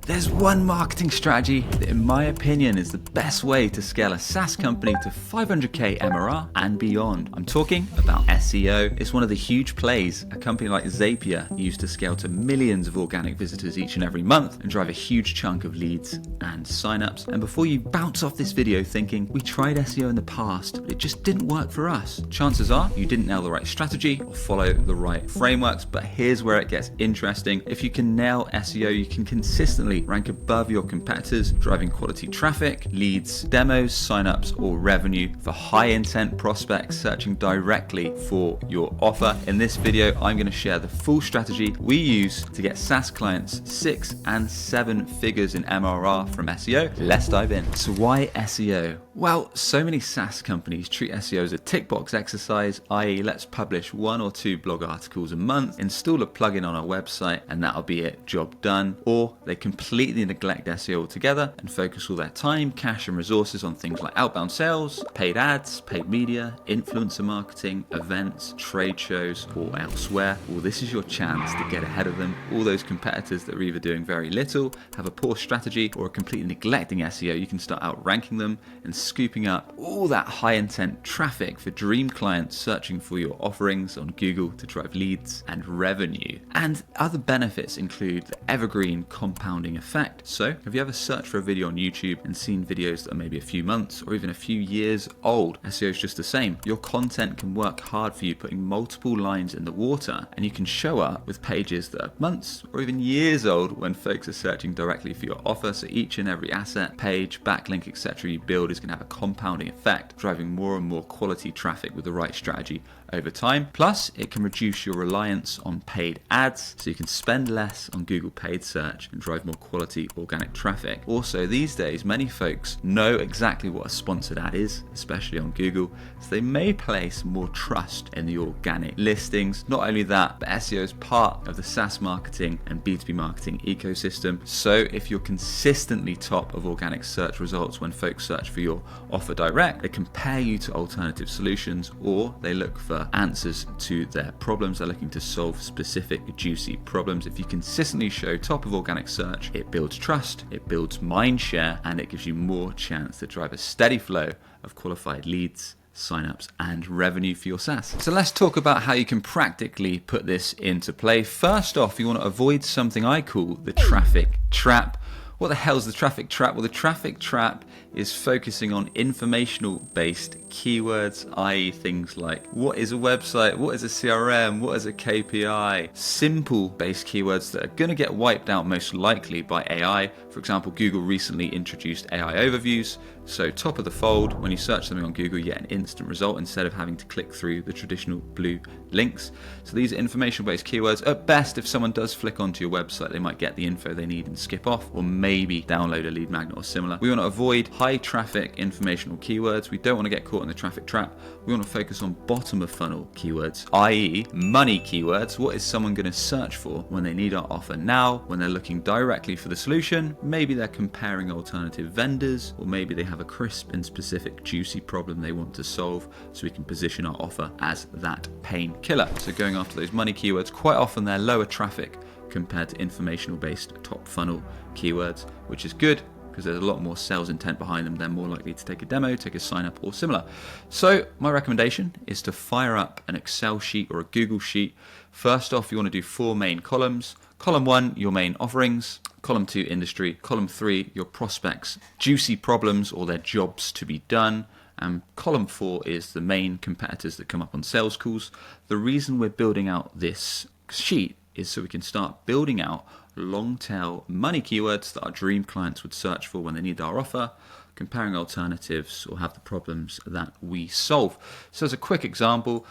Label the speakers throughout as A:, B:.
A: There's one marketing strategy that in my opinion is the best way to scale a SaaS company to 500k MRR and beyond. I'm talking about SEO. It's one of the huge plays a company like Zapier used to scale to millions of organic visitors each and every month and drive a huge chunk of leads and signups. And before you bounce off this video thinking, we tried SEO in the past, but it just didn't work for us, chances are you didn't nail the right strategy or follow the right frameworks. But here's where it gets interesting. If you can nail SEO, you can consistently rank above your competitors, driving quality traffic, leads, demos, signups, or revenue for high intent prospects searching directly for your offer. In this video, I'm going to share the full strategy we use to get SaaS clients 6 and 7 figures in MRR from SEO. Let's dive in. So why SEO? Well, so many SaaS companies treat SEO as a tick box exercise, i.e. let's publish 1 or 2 blog articles a month, install a plugin on our website, and that'll be it, job done. Or they completely neglect SEO altogether and focus all their time, cash, and resources on things like outbound sales, paid ads, paid media, influencer marketing, events, trade shows, or elsewhere. Well, this is your chance to get ahead of them. All those competitors that are either doing very little, have a poor strategy, or are completely neglecting SEO, you can start outranking them and scooping up all that high intent traffic for dream clients searching for your offerings on Google to drive leads and revenue. And other benefits include the evergreen compounding effect. So have you ever searched for a video on YouTube and seen videos that are maybe a few months or even a few years old? SEO is just the same. Your content can work hard for you, putting multiple lines in the water, and you can show up with pages that are months or even years old when folks are searching directly for your offer. So each and every asset, page, backlink, etc. you build is going to have a compounding effect, driving more and more quality traffic with the right strategy over time. Plus, it can reduce your reliance on paid ads, so you can spend less on Google paid search and drive more quality organic traffic. Also, these days, many folks know exactly what a sponsored ad is, especially on Google, so they may place more trust in the organic listings. Not only that, but SEO is part of the SaaS marketing and B2B marketing ecosystem. So if you're consistently top of organic search results when folks search for your offer direct, they compare you to alternative solutions, or they look for answers to their problems. They're looking to solve specific juicy problems. If you consistently show top of organic search, it builds trust, it builds mind share, and it gives you more chance to drive a steady flow of qualified leads, signups, and revenue for your SaaS. So let's talk about how you can practically put this into play. First off, you want to avoid something I call the traffic trap. What the hell is the traffic trap? Well, the traffic trap is focusing on informational-based keywords, i.e. things like what is a website, what is a CRM, what is a KPI, simple-based keywords that are going to get wiped out most likely by AI. For example, Google recently introduced AI overviews, so top of the fold, when you search something on Google, you get an instant result instead of having to click through the traditional blue links. So these are information-based keywords. At best, if someone does flick onto your website, they might get the info they need and skip off, or maybe download a lead magnet or similar. We want to avoid high traffic informational keywords. We don't want to get caught in the traffic trap. We want to focus on bottom of funnel keywords, i.e. money keywords. What is someone going to search for when they need our offer now, when they're looking directly for the solution? Maybe they're comparing alternative vendors, or maybe they have a crisp and specific juicy problem they want to solve, so we can position our offer as that pain killer. So going after those money keywords, quite often they're lower traffic compared to informational based top funnel keywords, which is good because there's a lot more sales intent behind them. They're more likely to take a demo, take a sign up, or similar. So my recommendation is to fire up an Excel sheet or a Google sheet. First off, you want to do 4 main columns. Column 1, your main offerings. Column 2, industry. Column 3, your prospects' juicy problems or their jobs to be done. And column 4 is the main competitors that come up on sales calls. The reason we're building out this sheet is so we can start building out long tail money keywords that our dream clients would search for when they need our offer, comparing alternatives, or have the problems that we solve. So as a quick example,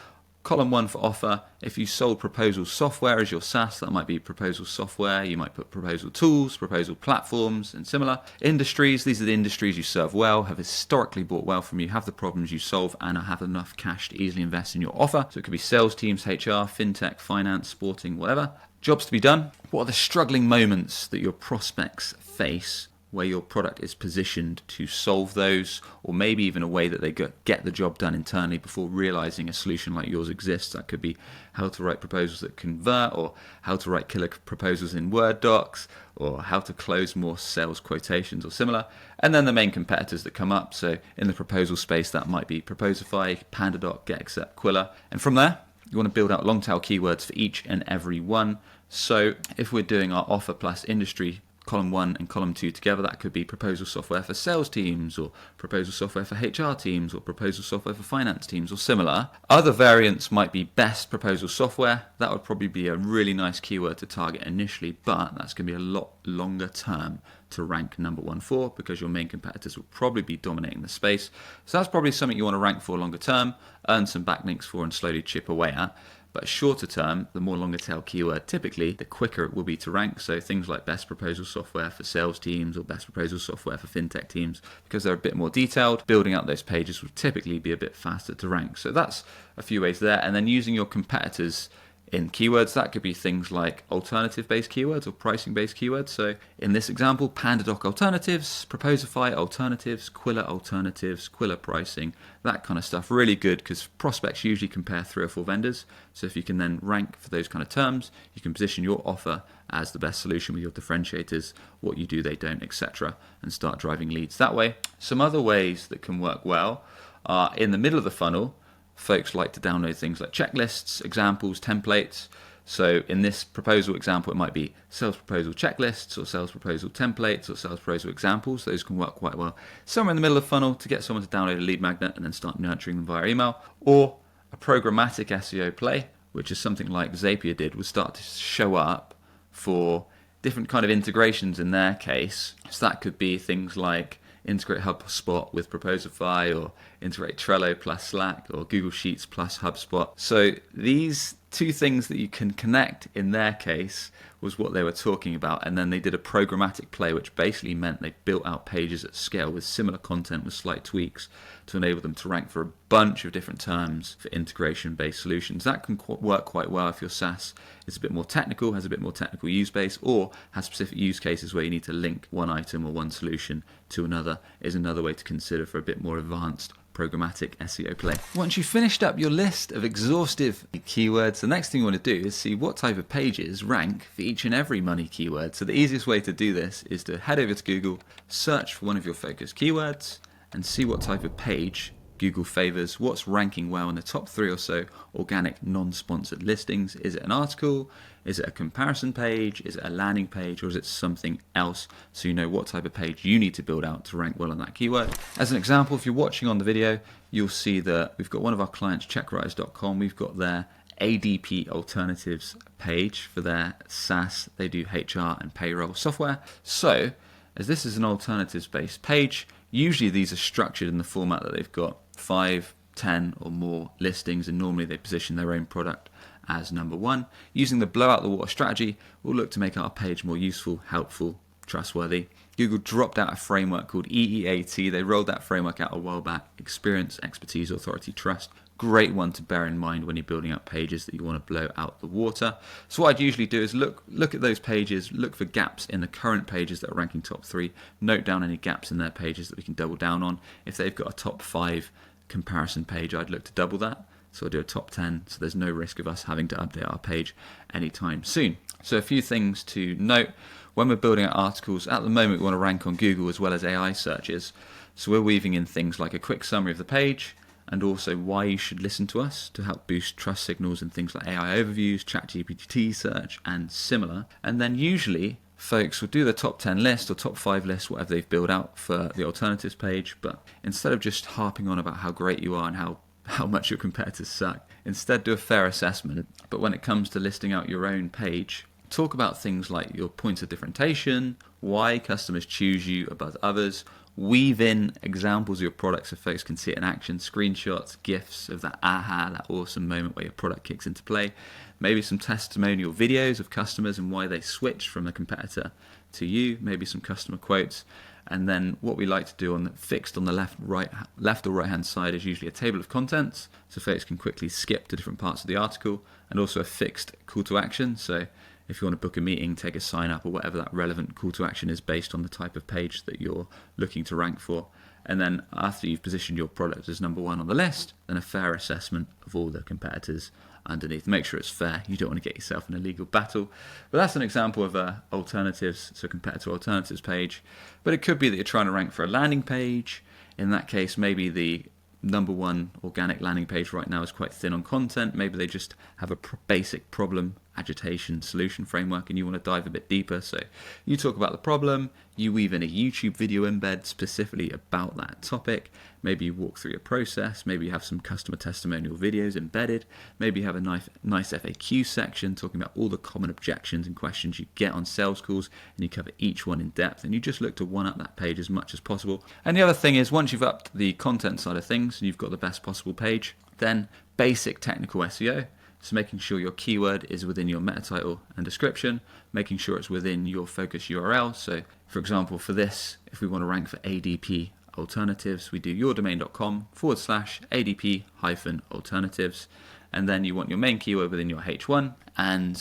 A: column 1 for offer, if you sold proposal software as your SaaS, that might be proposal software. You might put proposal tools, proposal platforms, and similar. Industries, these are the industries you serve well, have historically bought well from you, have the problems you solve, and have enough cash to easily invest in your offer. So it could be sales teams, HR, fintech, finance, sporting, whatever. Jobs to be done. What are the struggling moments that your prospects face where your product is positioned to solve those, or maybe even a way that they get the job done internally before realizing a solution like yours exists. That could be how to write proposals that convert, or how to write killer proposals in Word docs, or how to close more sales quotations or similar. And then the main competitors that come up. So in the proposal space, that might be Proposify, PandaDoc, GetAccept, Quilla. And from there, you want to build out long tail keywords for each and every one. So if we're doing our offer plus industry, column 1 and column 2 together, that could be proposal software for sales teams, or proposal software for HR teams, or proposal software for finance teams, or similar. Other variants might be best proposal software. That would probably be a really nice keyword to target initially, but that's going to be a lot longer term to rank number 1 for, because your main competitors will probably be dominating the space. So that's probably something you want to rank for longer term, earn some backlinks for, and slowly chip away at. But shorter term, the more longer tail keyword, typically, the quicker it will be to rank. So things like best proposal software for sales teams, or best proposal software for fintech teams, because they're a bit more detailed, building out those pages will typically be a bit faster to rank. So that's a few ways there. And then using your competitors in keywords, that could be things like alternative-based keywords or pricing-based keywords. So in this example, PandaDoc alternatives, Proposify alternatives, Quilla alternatives, Quilla pricing, that kind of stuff. Really good, because prospects usually compare 3 or 4 vendors. So if you can then rank for those kind of terms, you can position your offer as the best solution with your differentiators, what you do, they don't, etc., and start driving leads that way. Some other ways that can work well are in the middle of the funnel. Folks like to download things like checklists, examples, templates. So in this proposal example, it might be sales proposal checklists, or sales proposal templates, or sales proposal examples. Those can work quite well somewhere in the middle of the funnel to get someone to download a lead magnet and then start nurturing them via email. Or a programmatic SEO play, which is something like Zapier did, would start to show up for different kind of integrations in their case. So that could be things like integrate HubSpot with Proposify, or integrate Trello plus Slack, or Google Sheets plus HubSpot. So these 2 things that you can connect in their case was what they were talking about. And then they did a programmatic play, which basically meant they built out pages at scale with similar content with slight tweaks to enable them to rank for a bunch of different terms for integration-based solutions. That can work quite well if your SaaS is a bit more technical, has a bit more technical use base, or has specific use cases where you need to link one item or one solution to another, is another way to consider for a bit more advanced programmatic SEO play. Once you've finished up your list of exhaustive keywords, the next thing you want to do is see what type of pages rank for each and every money keyword. So the easiest way to do this is to head over to Google, search for one of your focus keywords, and see what type of page Google favors, what's ranking well in the top 3 or so organic non-sponsored listings. Is it an article? Is it a comparison page? Is it a landing page? Or is it something else, so you know what type of page you need to build out to rank well on that keyword? As an example, if you're watching on the video, you'll see that we've got one of our clients, checkrise.com. We've got their ADP alternatives page for their SaaS. They do HR and payroll software. So as this is an alternatives-based page, usually these are structured in the format that they've got 5, 10 or more listings, and normally they position their own product as number 1. Using the blow out the water strategy, we'll look to make our page more useful, helpful, trustworthy. Google dropped out a framework called EEAT. They rolled that framework out a while back. Experience, expertise, authority, trust. Great one to bear in mind when you're building out pages that you want to blow out the water. So what I'd usually do is look at those pages, look for gaps in the current pages that are ranking top 3, note down any gaps in their pages that we can double down on. If they've got a top 5 comparison page, I'd look to double that. So I'll do a top 10, so there's no risk of us having to update our page anytime soon. So a few things to note when we're building out articles. At the moment, we want to rank on Google as well as AI searches. So we're weaving in things like a quick summary of the page, and also why you should listen to us to help boost trust signals and things like AI overviews, ChatGPT search, and similar. And then usually folks will do the top 10 list or top 5 list, whatever they've built out for the alternatives page. But instead of just harping on about how great you are and how much your competitors suck, instead do a fair assessment. But when it comes to listing out your own page, talk about things like your points of differentiation, why customers choose you above others. Weave in examples of your products so folks can see it in action, screenshots, GIFs of that aha, that awesome moment where your product kicks into play. Maybe some testimonial videos of customers and why they switched from a competitor to you, maybe some customer quotes. And then what we like to do fixed on the left or right hand side is usually a table of contents, so folks can quickly skip to different parts of the article, and also a fixed call to action. So if you want to book a meeting, take a sign up, or whatever that relevant call to action is based on the type of page that you're looking to rank for. And then after you've positioned your product as number one on the list, then a fair assessment of all the competitors underneath. Make sure it's fair. You don't want to get yourself in a legal battle. But that's an example of alternatives, so competitor alternatives page. But it could be that you're trying to rank for a landing page. In that case, maybe the number one organic landing page right now is quite thin on content. Maybe they just have a basic problem agitation solution framework and you want to dive a bit deeper. So you talk about the problem, you weave in a YouTube video embed specifically about that topic. Maybe you walk through your process. Maybe you have some customer testimonial videos embedded. Maybe you have a nice FAQ section talking about all the common objections and questions you get on sales calls, and you cover each one in depth, and you just look to one up that page as much as possible. And the other thing is, once you've upped the content side of things and you've got the best possible page, then basic technical SEO. So making sure your keyword is within your meta title and description, making sure it's within your focus URL. So for example, for this, if we want to rank for ADP alternatives, we do yourdomain.com/ADP-alternatives. And then you want your main keyword within your H1. And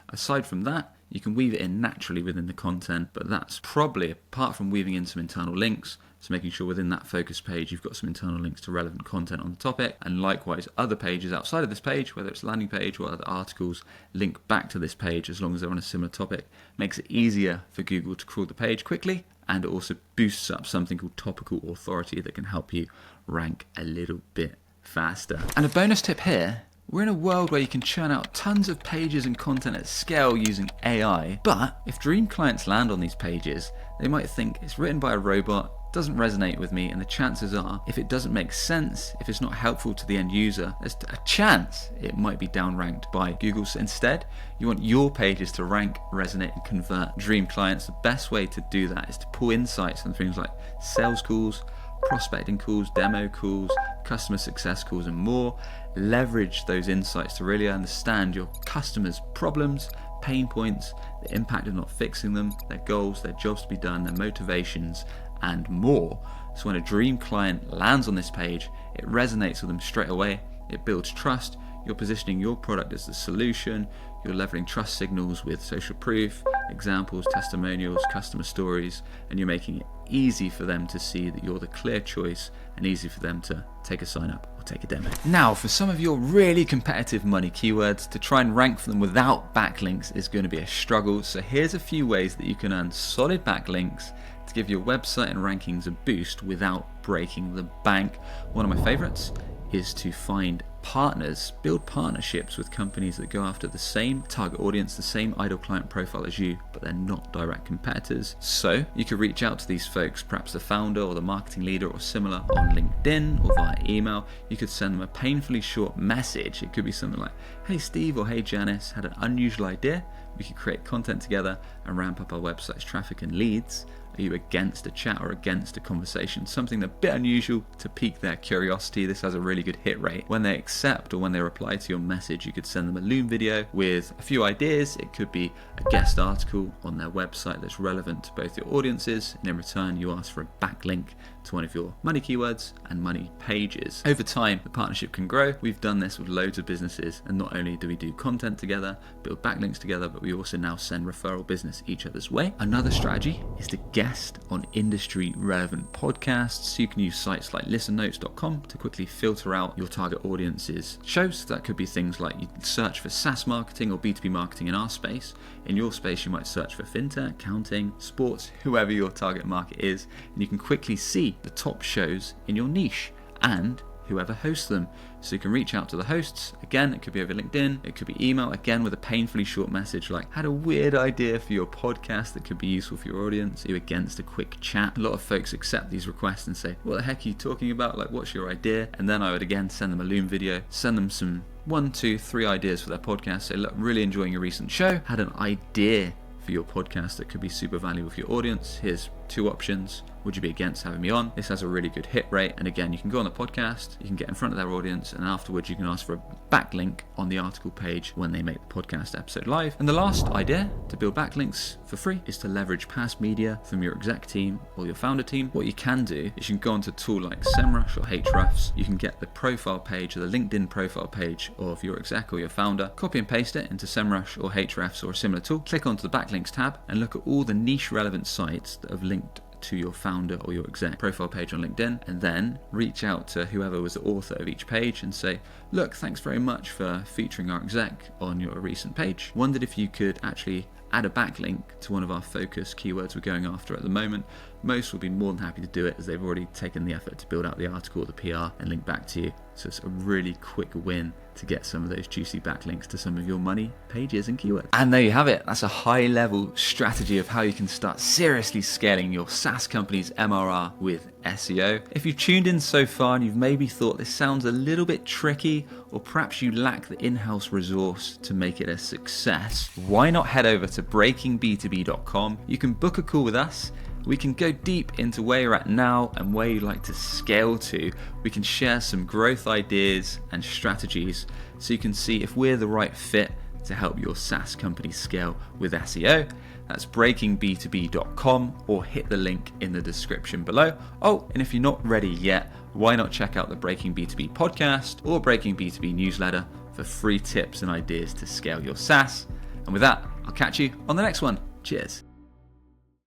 A: aside from that, you can weave it in naturally within the content, but that's probably, apart from weaving in some internal links, so making sure within that focus page you've got some internal links to relevant content on the topic, and likewise other pages outside of this page, whether it's a landing page or other articles, link back to this page as long as they're on a similar topic. Makes it easier for Google to crawl the page quickly, and it also boosts up something called topical authority that can help you rank a little bit faster. And a bonus tip here, we're in a world where you can churn out tons of pages and content at scale using AI, but if dream clients land on these pages, they might think it's written by a robot, doesn't resonate with me, and the chances are, if it doesn't make sense, if it's not helpful to the end user, there's a chance it might be downranked by Google. So instead, you want your pages to rank, resonate, and convert dream clients. The best way to do that is to pull insights on things like sales calls, prospecting calls, demo calls, customer success calls, and more. Leverage those insights to really understand your customers' problems, pain points, the impact of not fixing them, their goals, their jobs to be done, their motivations, and more. So when a dream client lands on this page, it resonates with them straight away. It builds trust. You're positioning your product as the solution. You're leveraging trust signals with social proof, examples, testimonials, customer stories, and you're making it easy for them to see that you're the clear choice and easy for them to take a sign up or take a demo. Now, for some of your really competitive money keywords, to try and rank for them without backlinks is going to be a struggle. So here's a few ways that you can earn solid backlinks to give your website and rankings a boost without breaking the bank. One of my favorites is to find partners, build partnerships with companies that go after the same target audience, the same ideal client profile as you, but they're not direct competitors. So you could reach out to these folks, perhaps the founder or the marketing leader or similar, on LinkedIn or via email. You could send them a painfully short message. It could be something like, "Hey Steve," or "Hey Janice, had an unusual idea. We could create content together and ramp up our website's traffic and leads. Are you against a chat or against a conversation?" Something a bit unusual to pique their curiosity. This has a really good hit rate. When they accept or when they reply to your message, you could send them a Loom video with a few ideas. It could be a guest article on their website that's relevant to both your audiences, and in return you ask for a backlink to one of your money keywords and money pages. Over time, the partnership can grow. We've done this with loads of businesses, and not only do we do content together, build backlinks together, but we also now send referral business each other's way. Another strategy is to guest on industry relevant podcasts. You can use sites like listennotes.com to quickly filter out your target audience's shows. That could be things like you can search for SaaS marketing or B2B marketing in our space. In your space, you might search for fintech, accounting, sports, whoever your target market is, and you can quickly see the top shows in your niche and whoever hosts them. So you can reach out to the hosts. Again, it could be over LinkedIn, it could be email, again with a painfully short message like, "Had a weird idea for your podcast that could be useful for your audience." Are you against a quick chat? A lot of folks accept these requests and say, "What the heck are you talking about? Like, what's your idea?" And then I would again send them a Loom video, send them some 1, 2, 3 ideas for their podcast. Say, "Look, really enjoying your recent show. Had an idea for your podcast that could be super valuable for your audience. Here's 2 options. would you be against having me on? This has a really good hit rate. And again, you can go on the podcast, you can get in front of their audience, and afterwards you can ask for a backlink on the article page when they make the podcast episode live. And the last idea to build backlinks for free is to leverage past media from your exec team or your founder team. What you can do is you can go onto a tool like SEMrush or Ahrefs. You can get the profile page or the LinkedIn profile page of your exec or your founder, copy and paste it into SEMrush or Ahrefs or a similar tool, click onto the backlinks tab and look at all the niche relevant sites that have linked to your founder or your exec profile page on LinkedIn, and then reach out to whoever was the author of each page and say, look, thanks very much for featuring our exec on your recent page. Wondered if you could actually add a backlink to one of our focus keywords we're going after at the moment. Most will be more than happy to do it as they've already taken the effort to build out the article, the PR, and link back to you. So it's a really quick win to get some of those juicy backlinks to some of your money pages and keywords. And there you have it. That's a high level strategy of how you can start seriously scaling your SaaS company's MRR with SEO. If you've tuned in so far and you've maybe thought this sounds a little bit tricky, or perhaps you lack the in-house resource to make it a success, why not head over to breakingb2b.com. You can book a call with us. We can go deep into where you're at now and where you'd like to scale to. We can share some growth ideas and strategies so you can see if we're the right fit to help your SaaS company scale with SEO. That's breakingb2b.com, or hit the link in the description below. Oh, and if you're not ready yet, why not check out the Breaking B2B podcast or Breaking B2B newsletter for free tips and ideas to scale your SaaS. And with that, I'll catch you on the next one. Cheers.